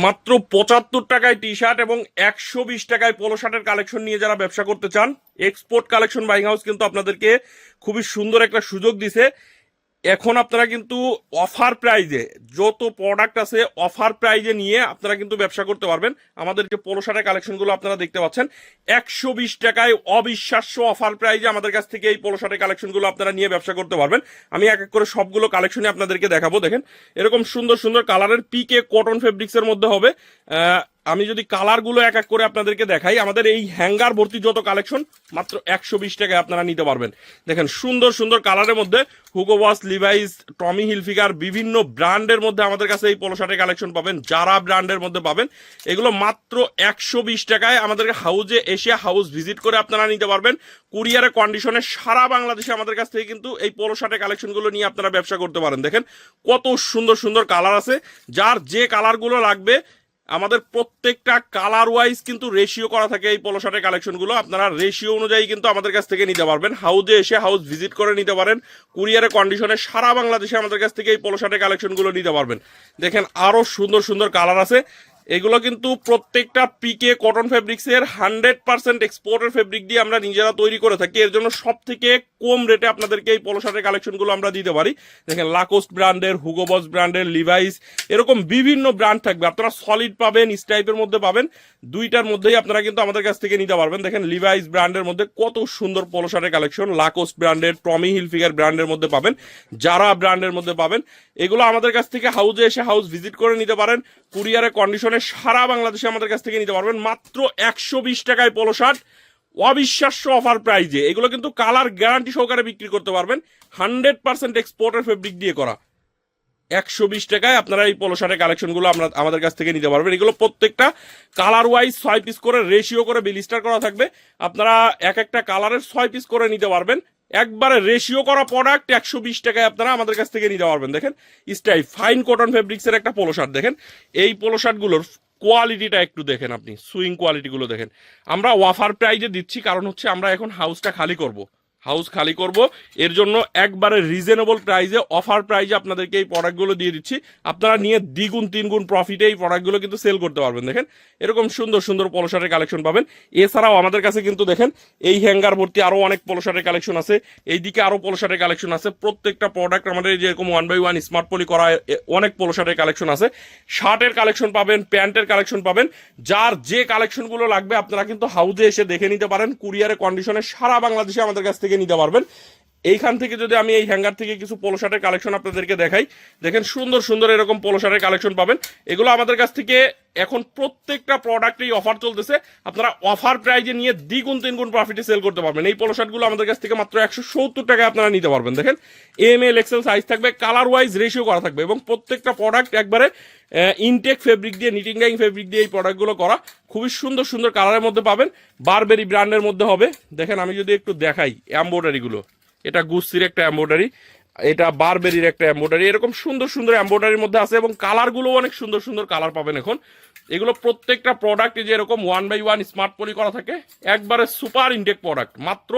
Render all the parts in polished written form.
মাত্র 75 টাকায় T shirt এবং 120 টাকায় পোলো শার্টের কালেকশন নিয়ে যারা ব্যবসা করতে চান, এক্সপোর্ট কালেকশন বাইং হাউস কিন্তু আপনাদেরকে খুবই সুন্দর একটা সুযোগ দিছে। এখন আপনারা কিন্তু অফার প্রাইজে যত প্রোডাক্ট আছে অফার প্রাইজে নিয়ে আপনারা কিন্তু ব্যবসা করতে পারবেন। আমাদের যে পোলো শার্টের কালেকশনগুলো আপনারা দেখতে পাচ্ছেন 120 টাকায় অবিশ্বাস্য অফার প্রাইজে আমাদের কাছ থেকে এই পোলো শার্টের কালেকশনগুলো আপনারা নিয়ে ব্যবসা করতে পারবেন। আমি এক এক করে সবগুলো কালেকশনই আপনাদেরকে দেখাবো। দেখেন এরকম সুন্দর সুন্দর কালারের পিকে কটন ফেব্রিক্সের মধ্যে হবে। আমি যদি কালারগুলো এক এক করে আপনাদেরকে দেখাই, আমাদের এই হ্যাঙ্গার ভর্তি যত কালেকশন মাত্র 120 টাকায় আপনারা নিতে পারবেন। দেখেন সুন্দর সুন্দর কালারের মধ্যে হুগো বস, লিভাইস, টমি হিলফিগার বিভিন্ন ব্র্যান্ডের মধ্যে আমাদের কাছে এই পোলো শার্টের কালেকশন পাবেন, যারা ব্র্যান্ডের মধ্যে পাবেন। এগুলো মাত্র 120 টাকায় আমাদের হাউজে এশিয়া হাউস ভিজিট করে আপনারা নিতে পারবেন। কুরিয়ারের কন্ডিশনে সারা বাংলাদেশে আমাদের কাছ থেকে কিন্তু এই পোলো শার্টের কালেকশনগুলো নিয়ে আপনারা ব্যবসা করতে পারেন। দেখেন কত সুন্দর সুন্দর কালার আছে, যার যে কালারগুলো লাগবে আমাদের প্রত্যেকটা কালার ওয়াইজ কিন্তু রেশিও করা থাকে এই পোলো শার্টের কালেকশনগুলো। আপনারা রেশিও অনুযায়ী কিন্তু আমাদের কাছ থেকে নিতে পারবেন। হাউজে এসে হাউস ভিজিট করে নিতে পারেন। কুরিয়ারের কন্ডিশনে সারা বাংলাদেশে আমাদের কাছ থেকে এই পোলো শার্টের কালেকশনগুলো নিতে পারবেন। দেখেন আরো সুন্দর সুন্দর কালার আছে। এগুলো কিন্তু প্রত্যেকটা পিকে কটন ফেব্রিক্সের 100% এক্সপোর্টের ফেব্রিক দিয়ে আমরা নিজেরা তৈরি করে থাকি। এর জন্য সব থেকে কম রেটে আপনাদেরকে এই পোলো শার্টের কালেকশনগুলো আমরা দিতে পারি। দেখেন লাকোস্ট ব্র্যান্ডের, হুগো বস ব্র্যান্ডের, লিভাইস, এরকম বিভিন্ন ব্র্যান্ড থাকবে। আপনারা সলিড পাবেন, স্টাইপের মধ্যে পাবেন, দুইটার মধ্যেই আপনারা কিন্তু আমাদের কাছ থেকে নিতে পারবেন। দেখেন লিভাইস ব্র্যান্ডের মধ্যে কত সুন্দর পোলো শার্টের কালেকশন, লাকোস্ট ব্র্যান্ডের, টমি হিলফিগার ব্র্যান্ডের মধ্যে পাবেন, যারা ব্র্যান্ডের মধ্যে পাবেন। এগুলো আমাদের কাছ থেকে হাউজে এসে হাউস ভিজিট করে নিতে পারেন। কুরিয়ারের কন্ডিশনে সারা বাংলাদেশে আমাদের কাছ থেকে নিতে পারবেন। মাত্র 120 টাকায় পোলো শার্ট, অবিশ্বাস্য অফার প্রাইজে। এগুলো কিন্তু কালার গ্যারান্টি সহকারে বিক্রি করতে পারবেন, 100% এক্সপোর্টের ফেব্রিক দিয়ে করা। 120 টাকায় আপনারা এই পোলো শার্টের কালেকশনগুলো আমাদের কাছ থেকে নিতে পারবেন। এগুলো প্রত্যেকটা কালার ওয়াইজ 6 পিস করে রেশিও করে বিলিস্টার করা থাকবে। আপনারা এক একটা কালারের 6 পিস করে নিতে পারবেন। একবারে রেশিও করা প্রোডাক্ট 120 টাকায় আপনারা আমাদের কাছ থেকে নিতে পারবেন। দেখেন স্টাইল ফাইন কটন ফেব্রিক্সের একটা পোলো শার্ট। দেখেন এই পোলো শার্টগুলোর কোয়ালিটিটা একটু দেখেন, আপনি সুইং কোয়ালিটিগুলো দেখেন। আমরা অফার প্রাইজে দিচ্ছি, কারণ হচ্ছে আমরা এখন হাউসটা খালি করব, হাউস খালি করব। এর জন্য একবারে রিজনেবল প্রাইজে অফার প্রাইজে আপনাদেরকে এই প্রোডাক্টগুলো দিয়ে দিচ্ছি। আপনারা নিয়ে দ্বিগুণ তিনগুণ প্রফিটে এই প্রোডাক্টগুলো কিন্তু সেল করতে পারবেন। দেখেন এরকম সুন্দর সুন্দর পোলো শার্টের কালেকশন পাবেন। এছাড়াও আমাদের কাছে কিন্তু দেখেন এই হ্যাঙ্গার ভর্তি আরো অনেক পোলো শার্টের কালেকশন আছে, এইদিকে আরো পোলো শার্টের কালেকশন আছে। প্রত্যেকটা প্রোডাক্ট আমাদের যেরকম 1x1 স্মার্ট পলি করা অনেক পোলো শার্টের কালেকশন আছে। শার্টের কালেকশন পাবেন, প্যান্টের কালেকশন পাবেন, যার যে কালেকশনগুলো লাগবে আপনারা কিন্তু হাউজে এসে দেখে নিতে পারেন। কুরিয়ারের কন্ডিশনে সারা বাংলাদেশে আমাদের কাছ থেকে নিতে পারবেন। এইখান থেকে যদি আমি এই হ্যাঙ্গার থেকে কিছু পোলো শার্টের কালেকশন আপনাদেরকে দেখাই, দেখেন সুন্দর সুন্দর এরকম পোলো শার্টের কালেকশন পাবেন। এগুলো আমাদের কাছ থেকে এখন প্রত্যেকটা প্রোডাক্টেই অফার চলতেছে। আপনারা অফার প্রাইজে নিয়ে দ্বিগুণ তিনগুণ প্রফিটে সেল করতে পারবেন। এই পোলো শার্টগুলো আমাদের কাছ থেকে মাত্র 170 টাকায় আপনারা নিতে পারবেন। দেখেন ML XL সাইজ থাকবে, কালার ওয়াইজ রেশিও করা থাকবে, এবং প্রত্যেকটা প্রোডাক্ট একবারে ইনটেক ফেব্রিক দিয়ে, নিটিং ডাইং ফেব্রিক দিয়ে এই প্রোডাক্টগুলো করা। খুবই সুন্দর সুন্দর কালারের মধ্যে পাবেন, বারবেরি ব্র্যান্ডের মধ্যে হবে। দেখেন আমি যদি একটু দেখাই এমব্রয়ডারিগুলো, এটা গুস্তির একটা এমব্রয়ডারি, এটা বারবেরির একটা এমব্রয়ডারি, এরকম সুন্দর সুন্দর এমব্রয়ডারির মধ্যে আছে, এবং কালারগুলো অনেক সুন্দর সুন্দর কালার পাবেন এখন। এগুলো প্রত্যেকটা প্রোডাক্ট যে এরকম 1x1 স্মার্ট পলি করা থাকে, একবারে সুপার ইনটেক প্রোডাক্ট। মাত্র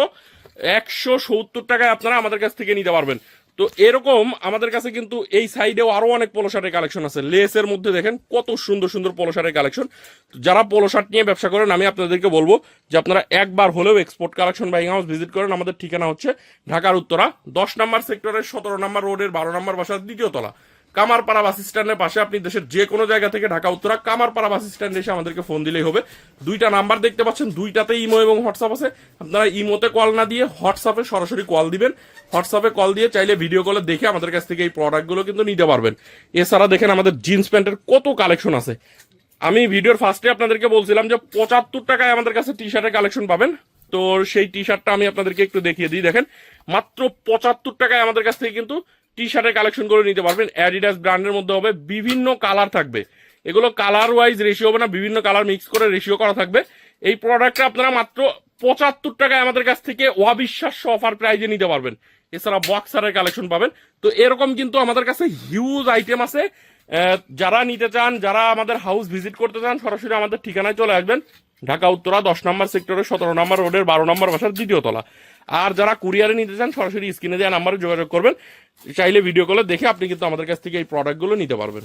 170 টাকায় আপনারা আমাদের কাছ থেকে নিতে পারবেন। তো এরকম আমাদের কাছে কিন্তু এই সাইডেও আরো অনেক পোলো শার্টের কালেকশন আছে। লেসের মধ্যে দেখেন কত সুন্দর সুন্দর পোলো শার্টের কালেকশন। যারা পোলো শার্ট নিয়ে ব্যবসা করেন আমি আপনাদেরকে বলবো যে আপনারা একবার হলেও export collection buying house visit করেন। আমাদের ঠিকানা হচ্ছে ঢাকার উত্তরা 10 নম্বর সেক্টরের 17 নম্বর রোডের 12 নম্বর বাসার 2য় তলা, কামারপাড়া বাস স্ট্যান্ডের পাশে। আপনি দেশের যে কোনো জায়গা থেকে ঢাকা উত্তরা কামারপাড়া বাস স্ট্যান্ডে এসে আমাদেরকে ফোন দিলেই হবে। দুইটা নাম্বার দেখতে পাচ্ছেন, দুইটাতে ইমো এবং হোয়াটসঅ্যাপ আছে। আপনারা ইমোতে কল না দিয়ে হোয়াটসঅ্যাপে সরাসরি কল দিবেন। হোয়াটসঅ্যাপে কল দিয়ে চাইলে ভিডিও কলে দেখে আমাদের কাছ থেকে এই প্রোডাক্টগুলো কিন্তু নিতে পারবেন। এছাড়া দেখেন আমাদের জিন্স প্যান্টের কত কালেকশন আছে। আমি ভিডিওর ফার্স্টে আপনাদেরকে বলছিলাম যে 75 টাকায় আমাদের কাছে টি শার্টের কালেকশন পাবেন। তো সেই টি শার্টটা আমি আপনাদেরকে একটু দেখিয়ে দিই। দেখেন মাত্র 75 টাকায় আমাদের কাছ থেকে কিন্তু টি শার্টের কালেকশন করে নিতে পারবেন। অ্যাডিডাস ব্র্যান্ডের মধ্যে হবে, বিভিন্ন কালার থাকবে। এগুলো কালার ওয়াইজ রেশিও হবে না, বিভিন্ন কালার মিক্স করে রেশিও করা থাকবে। এই প্রোডাক্টটা আপনারা মাত্র 75 টাকায় আমাদের কাছ থেকে অবিশ্বাস্য অফার প্রাইজে নিতে পারবেন। এছাড়া বক্সারের কালেকশন পাবেন। তো এরকম কিন্তু আমাদের কাছে হিউজ আইটেম আছে। যারা নিতে চান, যারা আমাদের হাউস ভিজিট করতে চান, সরাসরি আমাদের ঠিকানায় চলে আসবেন। ঢাকা উত্তরা 10 নম্বর সেক্টরের 17 নম্বর রোডের 12 নম্বর বাসার 2য় তলা। আর যারা কুরিয়ারে নিতে চান সরাসরি স্ক্রিনে দেওয়া নাম্বারে যোগাযোগ করবেন। চাইলে ভিডিও কলে দেখে আপনি কিন্তু আমাদের কাছ থেকে এই প্রোডাক্টগুলো নিতে পারবেন।